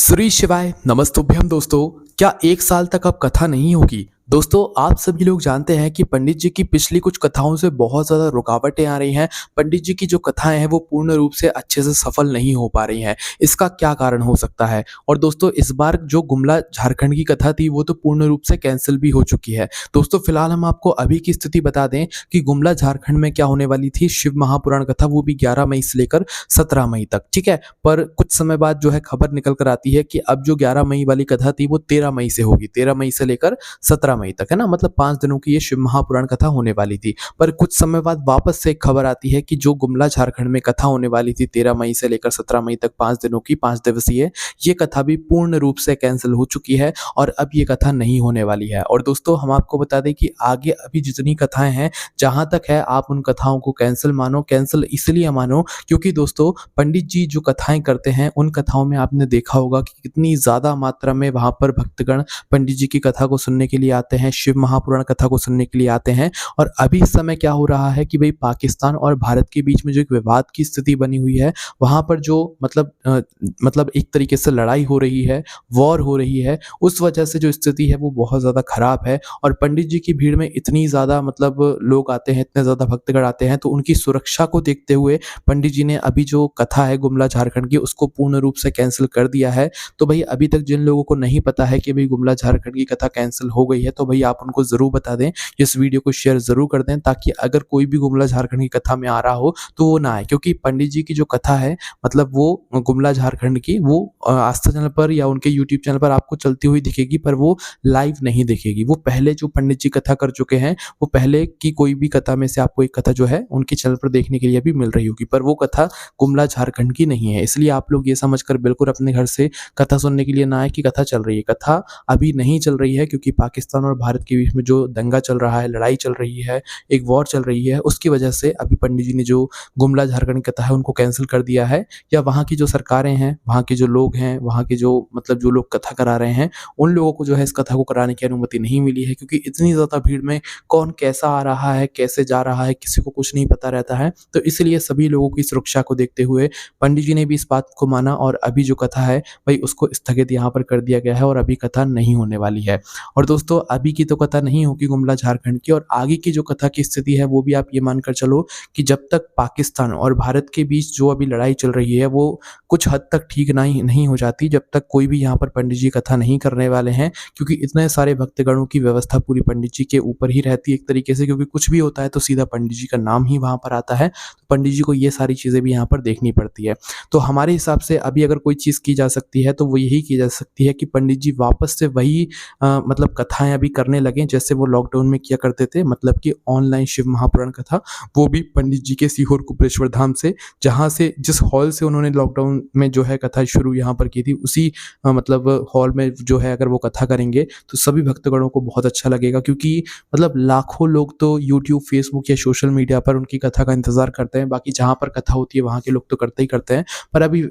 श्री शिवाय नमस्तुभ्यम दोस्तों। क्या एक साल तक अब कथा नहीं होगी? दोस्तों, आप सभी लोग जानते हैं कि पंडित जी की पिछली कुछ कथाओं से बहुत ज़्यादा रुकावटें आ रही हैं। पंडित जी की जो कथाएं हैं वो पूर्ण रूप से अच्छे से सफल नहीं हो पा रही हैं। इसका क्या कारण हो सकता है? और दोस्तों, इस बार जो गुमला झारखंड की कथा थी वो तो पूर्ण रूप से कैंसिल भी हो चुकी है। दोस्तों, फिलहाल हम आपको अभी की स्थिति बता दें कि गुमला झारखंड में क्या होने वाली थी शिव महापुराण कथा, वो भी 11 मई से लेकर 17 मई तक, ठीक है। पर कुछ समय बाद जो है खबर निकल कर आती है कि अब जो 11 मई वाली कथा थी वो 13 मई से होगी। 13 मई से लेकर 17 मई तक, है ना। मतलब 5 दिनों की ये शिव महापुराण कथा होने वाली थी। पर कुछ समय बाद वापस से एक खबर आती है कि जो गुमला झारखंड में कथा होने वाली थी 13 मई से लेकर 17 मई तक 5 दिनों की, 5 दिवसीय, ये कथा भी पूर्ण रूप से कैंसिल हो चुकी है और अब ये कथा नहीं होने वाली है। और दोस्तों, हम आपको बता दें कि आगे अभी जितनी कथाएं हैं, जहां तक है आप उन कथाओं को कैंसिल मानो। कैंसिल इसलिए मानो क्योंकि दोस्तों, पंडित जी जो कथाएं करते हैं उन कथाओं में आपने देखा होगा कि कितनी ज्यादा मात्रा में वहां पर भक्तगण पंडित जी की कथा को सुनने के लिए आते हैं, शिव महापुराण कथा को सुनने के लिए आते हैं। और अभी इस समय क्या हो रहा है कि भाई पाकिस्तान और भारत के बीच में जो एक विवाद की स्थिति बनी हुई है, वहां पर जो मतलब एक तरीके से लड़ाई हो रही है, वॉर हो रही है, उस वजह से जो स्थिति है वो बहुत ज्यादा खराब है। और पंडित जी की भीड़ में इतनी ज्यादा लोग आते हैं, इतने ज्यादा भक्तगण आते हैं, तो उनकी सुरक्षा को देखते हुए पंडित जी ने अभी जो कथा है गुमला झारखंड की उसको पूर्ण रूप से कैंसिल कर दिया है। तो भाई अभी तक जिन लोगों को नहीं पता है कि भाई गुमला झारखंड की कथा कैंसिल हो गई है, तो भाई आप उनको जरूर बता दें, इस वीडियो को शेयर जरूर कर दें, ताकि अगर कोई भी गुमला झारखंड की कथा में आ रहा हो तो वो ना आए। क्योंकि पंडित जी की जो कथा है, मतलब वो गुमला झारखंड की, वो आस्था चैनल पर या उनके यूट्यूब चैनल पर आपको चलती हुई दिखेगी, पर वो लाइव नहीं दिखेगी। वो पहले जो पंडित जी कथा कर चुके हैं, वो पहले की कोई भी कथा में से आपको एक कथा जो है उनके चैनल पर देखने के लिए भी मिल रही होगी, पर वो कथा गुमला झारखंड की नहीं है। इसलिए आप लोग ये समझकर बिल्कुल अपने घर से कथा सुनने के लिए ना आए कि कथा चल रही है। कथा अभी नहीं चल रही है क्योंकि पाकिस्तान और भारत के बीच में जो दंगा चल रहा है, लड़ाई चल रही है, एक वॉर चल रही है, उसकी वजह से अभी पंडित जी ने जो गुमला झारखंड की कथा है उनको कैंसिल कर दिया है। या वहाँ की जो सरकारें हैं, वहाँ के जो लोग हैं, वहाँ के जो जो लोग कथा करा रहे हैं, उन लोगों को जो है इस कथा को कराने की अनुमति नहीं मिली है। क्योंकि इतनी ज्यादा भीड़ में कौन कैसा आ रहा है, कैसे जा रहा है, किसी को कुछ नहीं पता रहता है। तो इसलिए सभी लोगों की सुरक्षा को देखते हुए पंडित जी ने भी इस बात को माना और अभी जो कथा है भाई उसको स्थगित यहाँ पर कर दिया गया है और अभी कथा नहीं होने वाली है। और दोस्तों, अभी की तो कथा नहीं होगी गुमला झारखंड की, और आगे की जो कथा की स्थिति है वो भी आप ये मानकर चलो कि जब तक पाकिस्तान और भारत के बीच जो अभी लड़ाई चल रही है वो कुछ हद तक ठीक नहीं हो जाती, जब तक कोई भी यहाँ पर पंडित जी कथा नहीं करने वाले हैं। क्योंकि इतने सारे भक्तगणों की व्यवस्था पूरी पंडित जी के ऊपर ही रहती है एक तरीके से, क्योंकि कुछ भी होता है तो सीधा पंडित जी का नाम ही वहां पर आता है। तो पंडित जी को ये सारी चीजें भी यहाँ पर देखनी पड़ती है। तो हमारे हिसाब से अभी अगर कोई चीज की जा सकती है तो वो यही की जा सकती है कि पंडित जी वापस से वही कथाएं अभी करने लगे जैसे वो लॉकडाउन में किया करते थे। मतलब कि ऑनलाइन शिव महापुराण कथा, वो भी पंडित जी के सीहोर कुपरेश्वर धाम से, जहां से जिस हॉल से उन्होंने लॉकडाउन में जो है कथा शुरू यहाँ पर की थी, उसी हॉल में जो है अगर वो कथा करेंगे तो सभी भक्तगणों को बहुत अच्छा लगेगा। क्योंकि लाखों लोग तो यूट्यूब, फेसबुक या सोशल मीडिया पर उनकी कथा का इंतजार करते हैं। बाकी जहाँ पर कथा होती है वहाँ के लोग तो करते ही करते हैं, पर अभी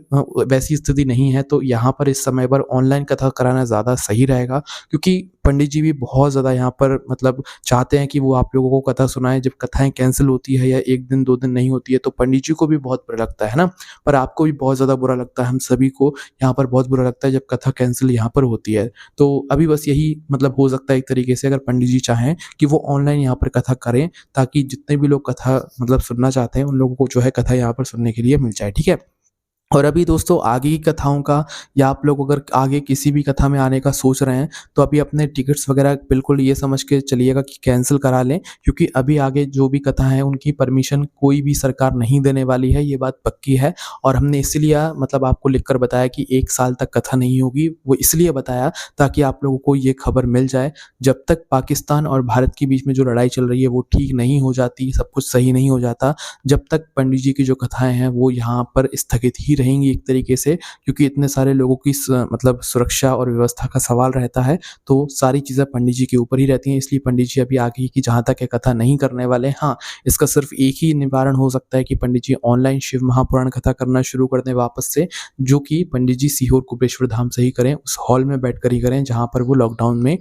वैसी स्थिति नहीं है। तो यहाँ पर इस समय पर ऑनलाइन कथा कराना ज़्यादा सही रहेगा। क्योंकि पंडित जी भी बहुत ज़्यादा यहाँ पर चाहते हैं कि वो आप लोगों को कथा सुनाएं। जब कथाएं कैंसिल होती है या एक दिन 2 दिन नहीं होती है तो पंडित जी को भी बहुत बुरा लगता है ना, पर आपको भी बहुत ज़्यादा बुरा लगता है, हम सभी को यहाँ पर बहुत बुरा लगता है जब कथा कैंसिल यहाँ पर होती है। तो अभी बस यही हो सकता है एक तरीके से, अगर पंडित जी चाहें कि वो ऑनलाइन यहाँ पर कथा करें, ताकि जितने भी लोग कथा सुनना चाहते हैं उन लोगों को जो है कथा यहाँ पर सुनने के लिए मिल जाए, ठीक है। और अभी दोस्तों, आगे की कथाओं का, या आप लोग अगर आगे किसी भी कथा में आने का सोच रहे हैं तो अभी अपने टिकट्स वगैरह बिल्कुल ये समझ के चलिएगा कि कैंसिल करा लें। क्योंकि अभी आगे जो भी कथा है उनकी परमिशन कोई भी सरकार नहीं देने वाली है, ये बात पक्की है। और हमने इसीलिए आपको लिखकर बताया कि 1 साल तक कथा नहीं होगी। वो इसलिए बताया ताकि आप लोगों को ये खबर मिल जाए, जब तक पाकिस्तान और भारत के बीच में जो लड़ाई चल रही है वो ठीक नहीं हो जाती, सब कुछ सही नहीं हो जाता, जब तक पंडित जी की जो कथाएं हैं वो यहाँ पर स्थगित ही रहेंगी एक तरीके से। क्योंकि इतने सारे लोगों की सुरक्षा और व्यवस्था का सवाल रहता है, तो सारी चीज़ें पंडित जी के ऊपर ही रहती हैं। इसलिए पंडित जी अभी आगे की जहाँ तक है कथा नहीं करने वाले। हाँ, इसका सिर्फ एक ही निवारण हो सकता है कि पंडित जी ऑनलाइन शिव महापुराण कथा करना शुरू कर दें वापस से, जो कि पंडित जी सीहोर कुपेश्वर धाम से ही करें, उस हॉल में बैठकर ही करें जहाँ पर वो लॉकडाउन में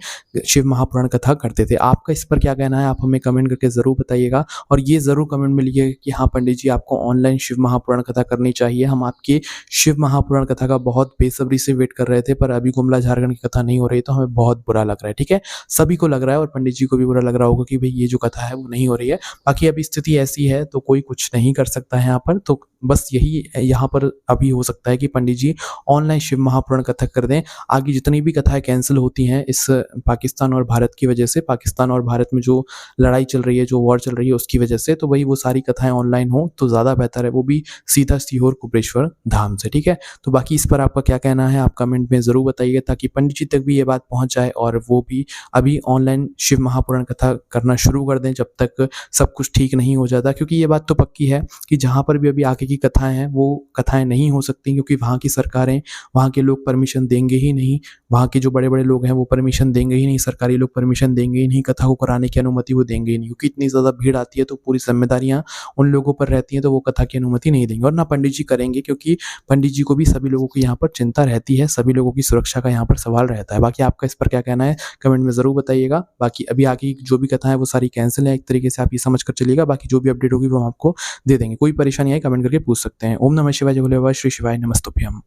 शिव महापुराण कथा करते थे। आपका इस पर क्या कहना है, आप हमें कमेंट करके ज़रूर बताइएगा। और ये ज़रूर कमेंट में लिखिएगा कि हाँ पंडित जी, आपको ऑनलाइन शिव महापुराण कथा करनी चाहिए। हम आपकी आपके शिव महापुराण कथा का बहुत बेसब्री से वेट कर रहे थे, पर अभी गुमला झारखंड की कथा नहीं हो रही, तो हमें बहुत बुरा लग रहा है, ठीक है? सभी को लग रहा है और पंडित जी को भी बुरा लग रहा होगा कि भई ये जो कथा है वो नहीं हो रही है। बाकी अभी स्थिति ऐसी है तो कोई कुछ नहीं कर सकता है यहाँ पर, तो बस यही यहाँ पर अभी हो सकता है कि पंडित जी ऑनलाइन शिव महापुराण कथा कर दें। आगे जितनी भी कथाएँ कैंसल होती हैं इस पाकिस्तान और भारत की वजह से, पाकिस्तान और भारत में जो लड़ाई चल रही है, जो वॉर चल रही है उसकी वजह से, तो वही वो सारी कथाएँ ऑनलाइन हों तो ज़्यादा बेहतर है, वो भी सीधा सीहोर कुबरेश्वर धाम से, ठीक है? तो बाकी इस पर आपका क्या कहना है आप कमेंट में ज़रूर बताइए, ताकि पंडित जी तक भी ये बात पहुँच जाए और वो भी अभी ऑनलाइन शिव महापुराण कथा करना शुरू कर दें जब तक सब कुछ ठीक नहीं हो जाता। क्योंकि ये बात तो पक्की है कि जहाँ पर भी अभी आगे की कथाएँ हैं, वो कथाएँ नहीं हो सकती, क्योंकि वहाँ की सरकारें, वहाँ के लोग परमिशन देंगे ही नहीं। वहाँ के जो बड़े-बड़े लोग हैं वो परमिशन देंगे ही नहीं, सरकारी लोग परमिशन देंगे ही नहीं, कथा को कराने की अनुमति वो देंगे ही नहीं, क्योंकि इतनी ज़्यादा भीड़ आती है तो पूरी ज़िम्मेदारियाँ उन लोगों पर रहती हैं, तो वो कथा की अनुमति नहीं देंगे और ना पंडित जी करेंगे, क्योंकि पंडित जी को भी सभी लोगों की यहाँ पर चिंता रहती है, सभी लोगों की सुरक्षा का यहाँ पर सवाल रहता है। बाकी आपका इस पर क्या कहना है कमेंट में ज़रूर बताइएगा। बाकी अभी आगे की जो भी कथा है वो सारी कैंसल है, एक तरीके से आप ये समझ कर चलिएगा। बाकी जो भी अपडेट होगी वो हम आपको दे देंगे। कोई परेशानी आए कमेंट करके पूछ सकते हैं। ओम नमः शिवाय, जय भोले बाबा, श्री शिवाय नमस्तुभ्यम।